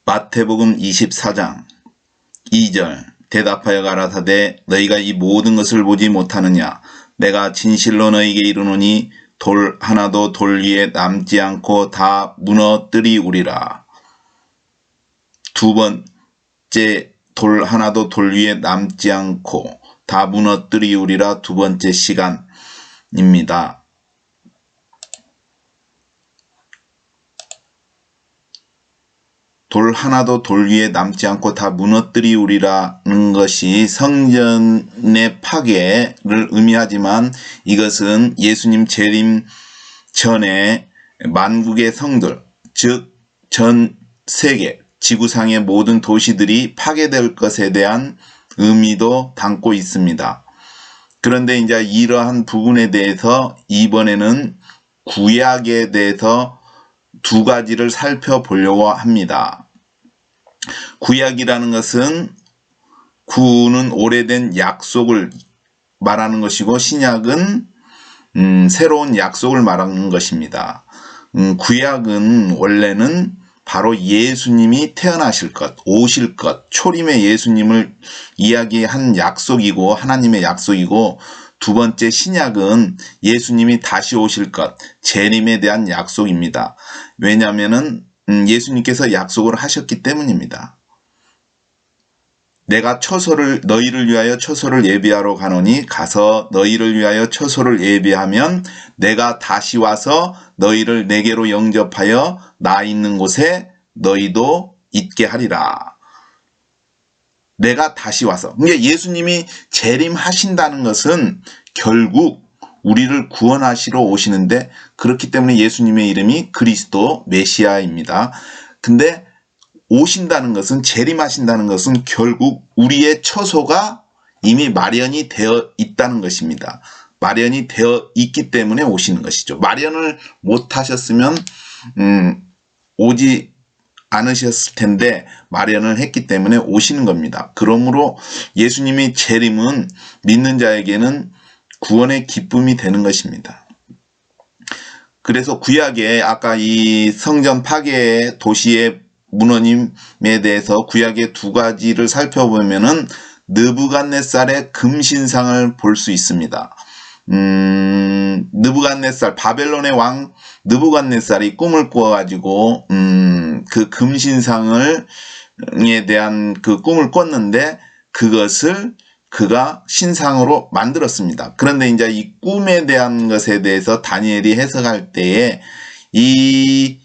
마태복음 24장 2절 대답하여 가라사대 너희가 이 모든 것을 보지 못하느냐 내가 진실로 너희에게 이르노니 돌 하나도 돌 위에 남지 않고 다 무너뜨리우리라. 두 번째 돌 하나도 돌 위에 남지 않고 다 무너뜨리우리라. 두 번째 시간입니다. 돌 하나도 돌 위에 남지 않고 다 무너뜨리우리라는 것이 성전의 파괴를 의미하지만 이것은 예수님 재림 전에 만국의 성들, 즉 전 세계 지구상의 모든 도시들이 파괴될 것에 대한 의미도 담고 있습니다. 그런데 이제 이러한 부분에 대해서 이번에는 구약에 대해서 두 가지를 살펴보려고 합니다. 구약이라는 것은 구는 오래된 약속을 말하는 것이고 신약은 새로운 약속을 말하는 것입니다. 구약은 원래는 바로 예수님이 태어나실 것, 오실 것, 초림의 예수님을 이야기한 약속이고 하나님의 약속이고 두 번째 신약은 예수님이 다시 오실 것, 재림에 대한 약속입니다. 왜냐하면은 예수님께서 약속을 하셨기 때문입니다. 내가 너희를 위하여 처소를 예비하러 가노니 가서 너희를 위하여 처소를 예비하면 내가 다시 와서 너희를 내게로 영접하여 나 있는 곳에 너희도 있게 하리라. 내가 다시 와서. 그러니까 예수님이 재림하신다는 것은 결국 우리를 구원하시러 오시는데 그렇기 때문에 예수님의 이름이 그리스도 메시아입니다. 근데 오신다는 것은 재림하신다는 것은 결국 우리의 처소가 이미 마련이 되어 있다는 것입니다. 마련이 되어 있기 때문에 오시는 것이죠. 마련을 못 하셨으면 오지 않으셨을 텐데 마련을 했기 때문에 오시는 겁니다. 그러므로 예수님의 재림은 믿는 자에게는 구원의 기쁨이 되는 것입니다. 그래서 구약에 아까 이 성전 파괴 도시의 문호님에 대해서 구약의 두 가지를 살펴보면은 느부갓네살의 금신상을 볼 수 있습니다. 느부갓네살 바벨론의 왕 느부갓네살이 꿈을 꾸어가지고 그 금신상에 대한 그 꿈을 꿨는데 그것을 그가 신상으로 만들었습니다. 그런데 이제 이 꿈에 대한 것에 대해서 다니엘이 해석할 때에 이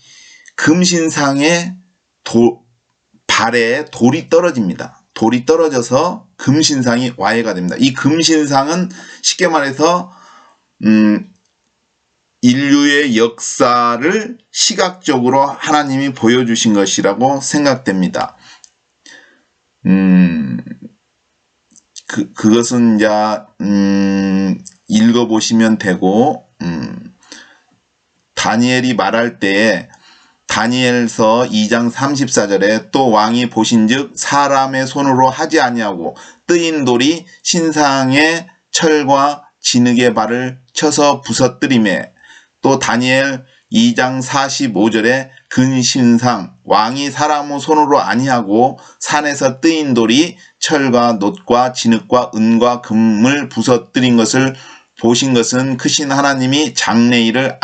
금신상의 발에 돌이 떨어집니다. 돌이 떨어져서 금신상이 와해가 됩니다. 이 금신상은 쉽게 말해서 인류의 역사를 시각적으로 하나님이 보여주신 것이라고 생각됩니다. 그것은 이제 읽어보시면 되고 다니엘이 말할 때에 다니엘서 2장 34절에 또 왕이 보신즉 사람의 손으로 하지 아니하고 뜨인 돌이 신상의 철과 진흙의 발을 쳐서 부서뜨리매 또 다니엘 2장 45절에 근신상 왕이 사람의 손으로 아니하고 산에서 뜨인 돌이 철과 놋과 진흙과 은과 금을 부서뜨린 것을 보신 것은 크신 하나님이 장래일을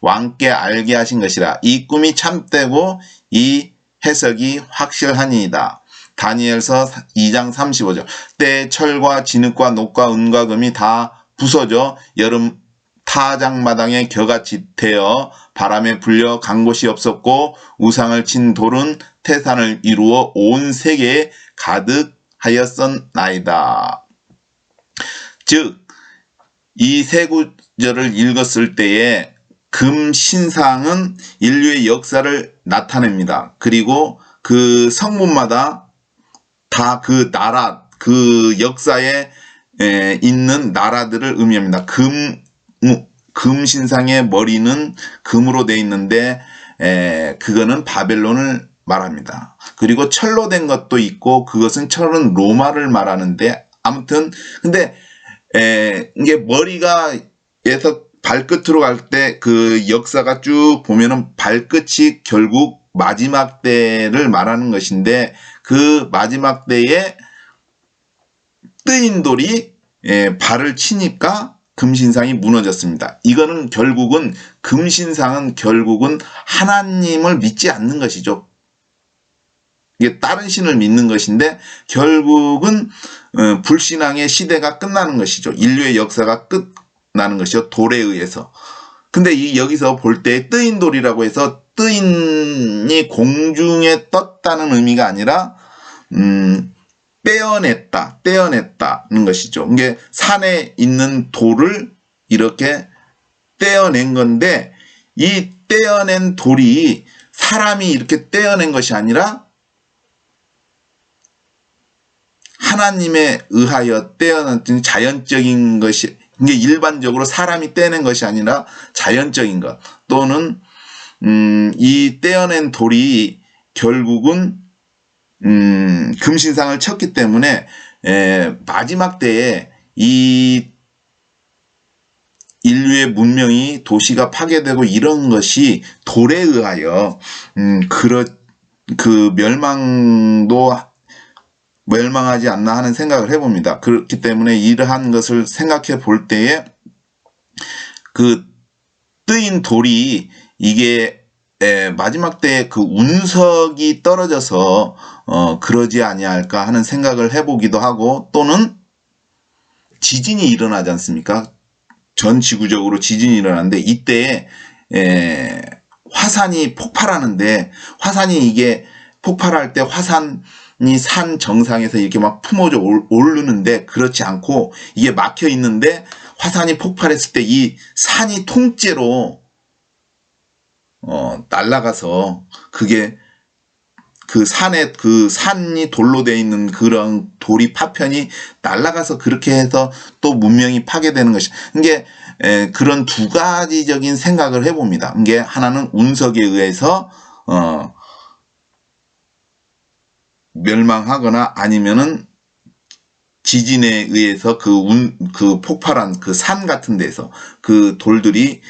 왕께 알게 하신 것이라. 이 꿈이 참되고 이 해석이 확실하니이다. 다니엘서 2장 35절 때에 철과 진흙과 놋과 은과 금이 다 부서져 여름 타작마당에 겨같이 되어 바람에 불려 간 곳이 없었고 우상을 친 돌은 태산을 이루어 온 세계에 가득하였었나이다. 즉 이 세 구절을 읽었을 때에 금신상은 인류의 역사를 나타냅니다. 그리고 그 성분마다 다 그 나라, 그 역사에 있는 나라들을 의미합니다. 금신상의 머리는 금으로 되어 있는데 그거는 바벨론을 말합니다. 그리고 철로 된 것도 있고 그것은 철은 로마를 말하는데 아무튼 근데 이게 머리가 에서 발끝으로 갈 때 그 역사가 쭉 보면은 발끝이 결국 마지막 때를 말하는 것인데 그 마지막 때에 뜨인 돌이 발을 치니까 금신상이 무너졌습니다. 이거는 결국은 금신상은 결국은 하나님을 믿지 않는 것이죠. 이게 다른 신을 믿는 것인데 결국은 불신앙의 시대가 끝나는 것이죠. 인류의 역사가 끝나는 것이죠. 돌에 의해서. 근데 여기서 볼 때 뜨인 돌이라고 해서 뜨인이 공중에 떴다는 의미가 아니라 떼어냈다는 것이죠. 이게 산에 있는 돌을 이렇게 떼어낸 건데 이 떼어낸 돌이 사람이 이렇게 떼어낸 것이 아니라 하나님에 의하여 떼어낸 자연적인 것이, 이게 일반적으로 사람이 떼낸 것이 아니라 자연적인 것, 또는 이 떼어낸 돌이 결국은 금신상을 쳤기 때문에 마지막 때에 이 인류의 문명이 도시가 파괴되고 이런 것이 돌에 의하여 멸망하지 않나 하는 생각을 해봅니다. 그렇기 때문에 이러한 것을 생각해 볼 때에 그 뜨인 돌이 이게 마지막 때에 그 운석이 떨어져서 그러지 아니할까 하는 생각을 해보기도 하고, 또는 지진이 일어나지 않습니까? 전 지구적으로 지진이 일어나는데 이때에 화산이 폭발하는데, 화산이 이게 폭발할 때 화산이 산 정상에서 이렇게 막 품어져 오르는데 그렇지 않고 이게 막혀 있는데 화산이 폭발했을 때 이 산이 통째로 날아가서 그게 그 산이 돌로 되어 있는 그런 돌이 파편이 날아가서 그렇게 해서 또 문명이 파괴되는 것이, 이게 그런 두 가지적인 생각을 해봅니다. 이게 하나는 운석에 의해서 멸망하거나 아니면은 지진에 의해서 그 폭발한 그 산 같은 데서 그 돌들이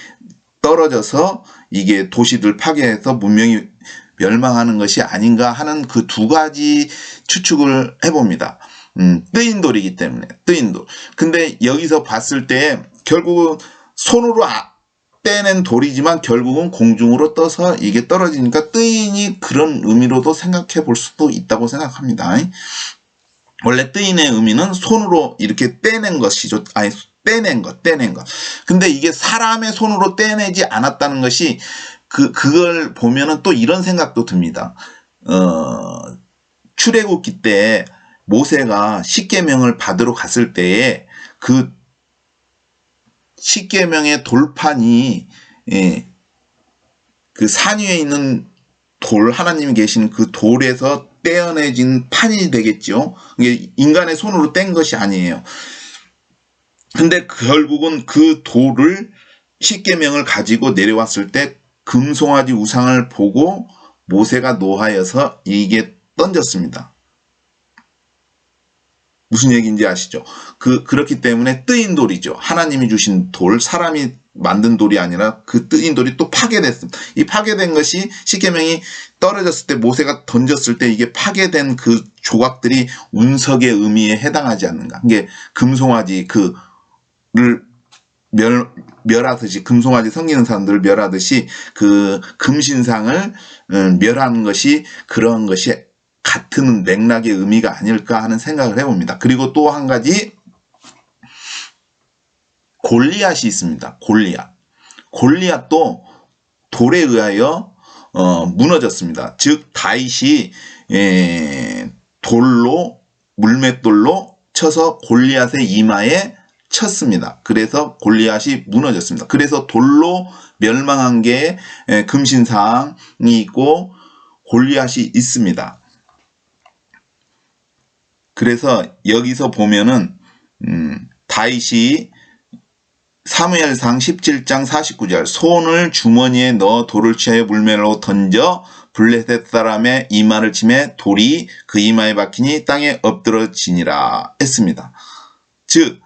떨어져서 이게 도시들 파괴해서 문명이 멸망하는 것이 아닌가 하는 그 두 가지 추측을 해봅니다. 뜨인 돌이기 때문에, 뜨인 돌. 근데 여기서 봤을 때 결국은 손으로 떼낸 돌이지만 결국은 공중으로 떠서 이게 떨어지니까 뜨인이 그런 의미로도 생각해 볼 수도 있다고 생각합니다. 원래 뜨인의 의미는 손으로 이렇게 떼낸 것이죠. 아니, 떼낸 것. 근데 이게 사람의 손으로 떼내지 않았다는 것이 그걸 보면은 또 이런 생각도 듭니다. 출애굽기 때 모세가 십계명을 받으러 갔을 때에 그 십계명의 돌판이 그 산 위에 있는 돌, 하나님이 계신 그 돌에서 떼어내진 판이 되겠죠. 이게 인간의 손으로 뗀 것이 아니에요. 근데 결국은 그 돌을 십계명을 가지고 내려왔을 때 금송아지 우상을 보고 모세가 노하여서 이게 던졌습니다. 무슨 얘기인지 아시죠? 그렇기 때문에 뜨인 돌이죠. 하나님이 주신 돌, 사람이 만든 돌이 아니라 그 뜨인 돌이 또 파괴됐습니다. 이 파괴된 것이 십계명이 떨어졌을 때, 모세가 던졌을 때 이게 파괴된 그 조각들이 운석의 의미에 해당하지 않는가. 이게 금송아지 를 멸하듯이, 금송아지 섬기는 사람들을 멸하듯이 그 금신상을 멸하는 것이 그런 것이 같은 맥락의 의미가 아닐까 하는 생각을 해봅니다. 그리고 또 한 가지 골리앗이 있습니다. 골리앗도 돌에 의하여 무너졌습니다. 즉 다윗이 물맷돌로 쳐서 골리앗의 이마에 쳤습니다. 그래서 골리앗이 무너졌습니다. 그래서 돌로 멸망한 게 금신상이 있고 골리앗이 있습니다. 그래서 여기서 보면은 다윗이 사무엘상 17장 49절 손을 주머니에 넣어 돌을 취하여 물매로 던져 블레셋 사람의 이마를 치매 돌이 그 이마에 박히니 땅에 엎드러지니라 했습니다. 즉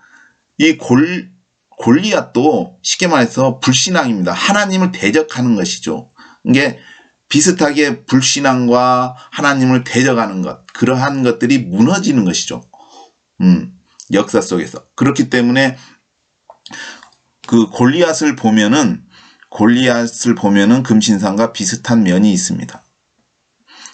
이 골리앗도 쉽게 말해서 불신앙입니다. 하나님을 대적하는 것이죠. 이게 비슷하게 불신앙과 하나님을 대적하는 것, 그러한 것들이 무너지는 것이죠. 역사 속에서. 그렇기 때문에 그 골리앗을 보면은 금신상과 비슷한 면이 있습니다.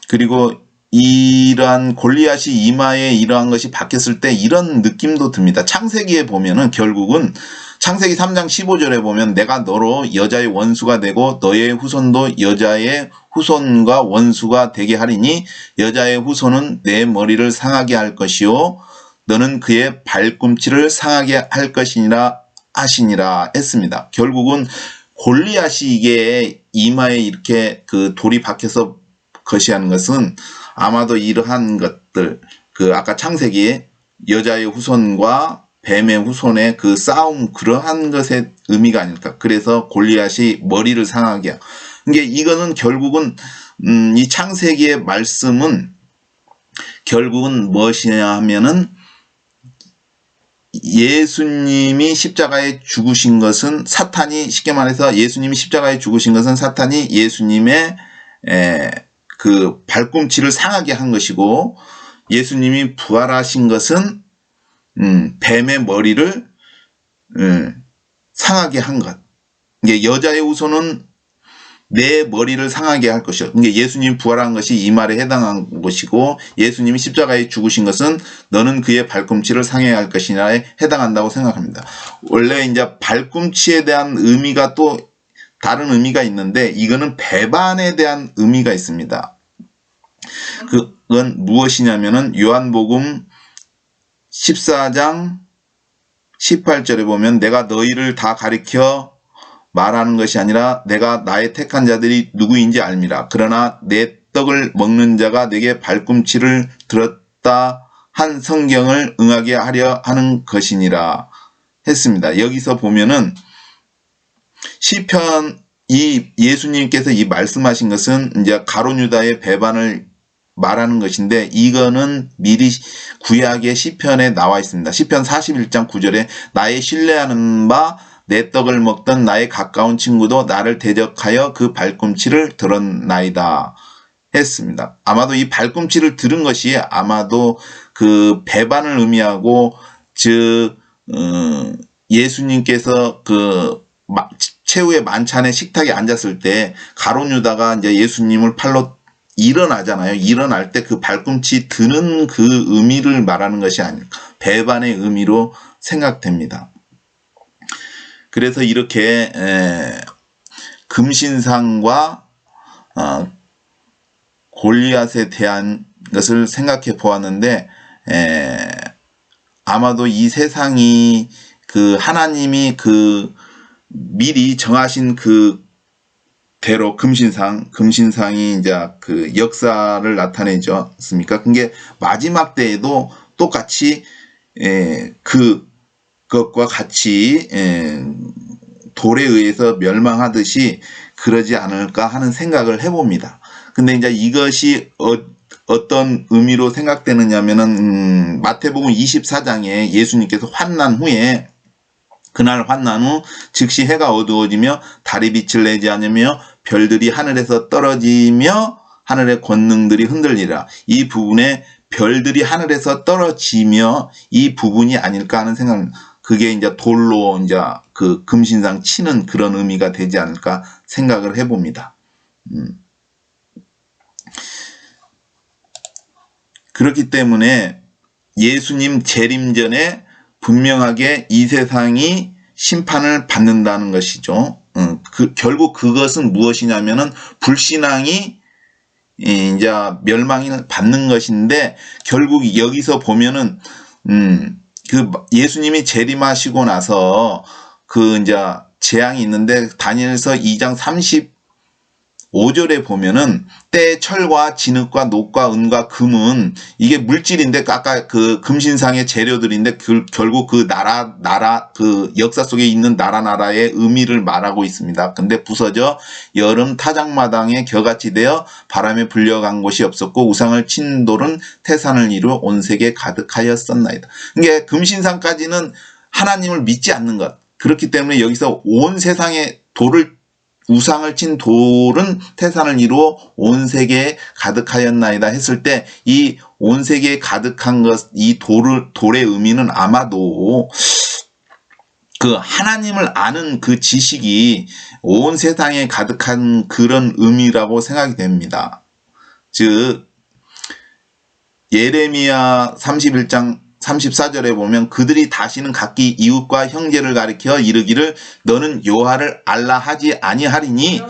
그리고 이러한 골리앗이 이마에 이러한 것이 박혔을 때 이런 느낌도 듭니다. 창세기에 보면은 결국은 창세기 3장 15절에 보면 내가 너로 여자의 원수가 되고 너의 후손도 여자의 후손과 원수가 되게 하리니 여자의 후손은 내 머리를 상하게 할 것이요 너는 그의 발꿈치를 상하게 할 것이니라 하시니라 했습니다. 결국은 골리앗이 이게 이마에 이렇게 그 돌이 박혀서 거시하는 것은 아마도 이러한 것들, 그 아까 창세기에 여자의 후손과 뱀의 후손의 그 싸움, 그러한 것의 의미가 아닐까. 그래서 골리앗이 머리를 상하게 하고. 그러니까 이거는 결국은 이 창세기의 말씀은 결국은 무엇이냐 하면은 예수님이 십자가에 죽으신 것은 사탄이, 쉽게 말해서 예수님이 십자가에 죽으신 것은 사탄이 예수님의 그 발꿈치를 상하게 한 것이고, 예수님이 부활하신 것은 뱀의 머리를 상하게 한 것. 이게 여자의 후손은 내 머리를 상하게 할 것이요. 그러니까 예수님이 부활한 것이 이 말에 해당한 것이고, 예수님이 십자가에 죽으신 것은 너는 그의 발꿈치를 상하게 할 것이냐에 해당한다고 생각합니다. 원래 이제 발꿈치에 대한 의미가 또 다른 의미가 있는데, 이거는 배반에 대한 의미가 있습니다. 그건 무엇이냐면은 요한복음 14장 18절에 보면 내가 너희를 다 가리켜 말하는 것이 아니라 내가 나의 택한 자들이 누구인지 알미라. 그러나 내 떡을 먹는 자가 내게 발꿈치를 들었다 한 성경을 응하게 하려 하는 것이니라 했습니다. 여기서 보면은 시편, 이 예수님께서 이 말씀하신 것은 이제 가룟 유다의 배반을 말하는 것인데, 이거는 미리 구약의 시편에 나와 있습니다. 시편 41장 9절에 나의 신뢰하는 바 내 떡을 먹던 나의 가까운 친구도 나를 대적하여 그 발꿈치를 들었나이다 했습니다. 아마도 이 발꿈치를 들은 것이 아마도 그 배반을 의미하고, 즉 예수님께서 그 최후의 만찬의 식탁에 앉았을 때 가룟 유다가 이제 예수님을 팔로 일어나잖아요. 일어날 때 그 발꿈치 드는 그 의미를 말하는 것이 아닐까, 배반의 의미로 생각됩니다. 그래서 이렇게 금신상과 골리앗에 대한 것을 생각해 보았는데, 아마도 이 세상이 그 하나님이 그 미리 정하신 그 대로 금신상이 이제 그 역사를 나타내지 않습니까? 그게 마지막 때에도 똑같이 그것과 같이 돌에 의해서 멸망하듯이 그러지 않을까 하는 생각을 해봅니다. 근데 이제 이것이 어떤 의미로 생각되느냐면은 마태복음 24장에 예수님께서 환난 후에, 그날 환난 후 즉시 해가 어두워지며 달이 빛을 내지 않으며 별들이 하늘에서 떨어지며 하늘의 권능들이 흔들리라. 이 부분에 별들이 하늘에서 떨어지며 이 부분이 아닐까 하는 생각입니다. 그게 이제 돌로 이제 그 금신상 치는 그런 의미가 되지 않을까 생각을 해봅니다. 그렇기 때문에 예수님 재림 전에 분명하게 이 세상이 심판을 받는다는 것이죠. 결국 그것은 무엇이냐면은 불신앙이 이제 멸망을 받는 것인데, 결국 여기서 보면은 그 예수님이 재림하시고 나서 그 이제 재앙이 있는데, 다니엘서 2장 35절에 보면은 때 철과 진흙과 녹과 은과 금은 이게 물질인데, 아까 그 금신상의 재료들인데 결국 그 나라 그 역사 속에 있는 나라의 의미를 말하고 있습니다. 근데 부서져 여름 타작마당에 겨같이 되어 바람에 불려간 곳이 없었고 우상을 친 돌은 태산을 이루어 온 세계에 가득하였었나이다. 그러니까 금신상까지는 하나님을 믿지 않는 것. 그렇기 때문에 여기서 온 세상에 돌을 우상을 친 돌은 태산을 이루어 온 세계에 가득하였나이다 했을 때 이 온 세계에 가득한 것, 이 돌의 의미는 아마도 그 하나님을 아는 그 지식이 온 세상에 가득한 그런 의미라고 생각이 됩니다. 즉 예레미야 31장 34절에 보면 그들이 다시는 각기 이웃과 형제를 가리켜 이르기를 너는 여호와를 알라 하지 아니하리니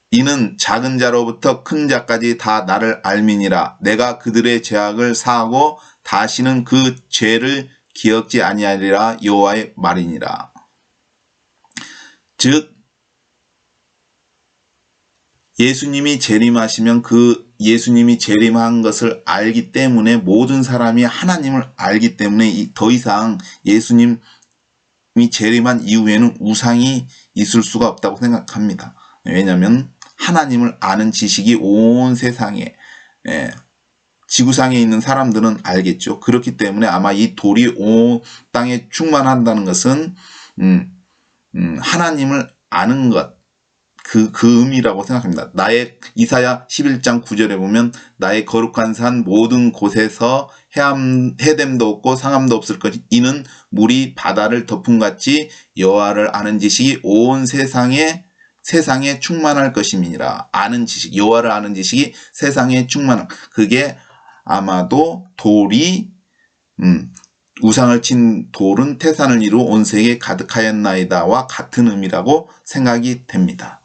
이는 작은 자로부터 큰 자까지 다 나를 알미니라. 내가 그들의 죄악을 사하고 다시는 그 죄를 기억지 아니하리라. 여호와의 말이니라. 즉 예수님이 재림하시면 그 예수님이 재림한 것을 알기 때문에 모든 사람이 하나님을 알기 때문에 더 이상 예수님이 재림한 이후에는 우상이 있을 수가 없다고 생각합니다. 왜냐하면 하나님을 아는 지식이 온 세상에 지구상에 있는 사람들은 알겠죠. 그렇기 때문에 아마 이 돌이 온 땅에 충만한다는 것은 하나님을 아는 것, 그 의미라고 생각합니다. 나의 이사야 11장 9절에 보면 나의 거룩한 산 모든 곳에서 해됨도 없고 상함도 없을 것. 이는 물이 바다를 덮음같이 여호와를 아는 지식이 온 세상에 충만할 것임이니라. 아는 지식, 여호와를 아는 지식이 세상에 충만한. 그게 아마도 돌이 우상을 친 돌은 태산을 이루어 온 세계에 가득하였나이다와 같은 의미라고 생각이 됩니다.